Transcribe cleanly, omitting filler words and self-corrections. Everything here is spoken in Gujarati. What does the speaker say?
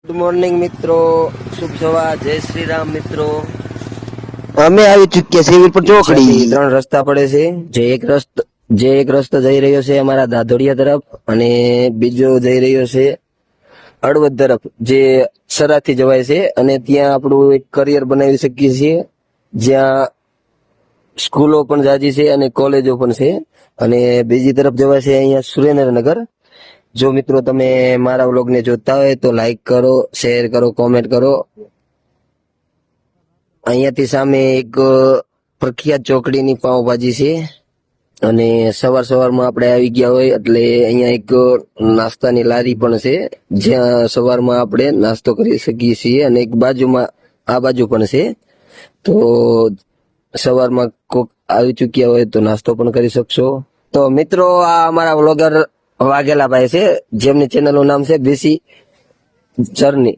ગુડ મોર્નિંગ મિત્રો, શુભ સવાર, જય શ્રી રામ મિત્રો. અમે આવી ચુક્યા છીએ વીરપુર ચોકડી. 3 રસ્તા પડે છે. જે એક રસ્તો જઈ રહ્યો છે અમારા દાધોડિયા તરફ અને બીજો જઈ રહ્યો છે હળવદ તરફ, જે સરાથી જવાય છે અને ત્યાં આપણું એક કરિયર બનાવી શકીએ છીએ, જ્યાં સ્કૂલો પણ જાજી છે અને કોલેજો પણ છે. અને બીજી તરફ જવાય છે અહીંયા સુરેન્દ્રનગર. જો મિત્રો તમે મારા વ્લોગને જોતા હોય તો લાઈક કરો, શેર કરો, કોમેન્ટ કરો. અહીંયાથી સામે એક પ્રખ્યાત ચોકડીની પાવભાજી છે અને સવારમાં આપણે આવી ગયા હોય એટલે અહીંયા એક નાસ્તાની લારી પણ છે, જ્યાં સવારમાં આપણે નાસ્તો કરી શકીએ છીએ. અને એક બાજુમાં આ બાજુ પણ છે, તો સવારમાં કોક આવી ચૂક્યા હોય તો નાસ્તો પણ કરી શકશો. તો મિત્રો આ અમારા વ્લોગર વાઘેલા ભાઈ છે, જેમની ચેનલનું નામ છે બીસી જર્ની.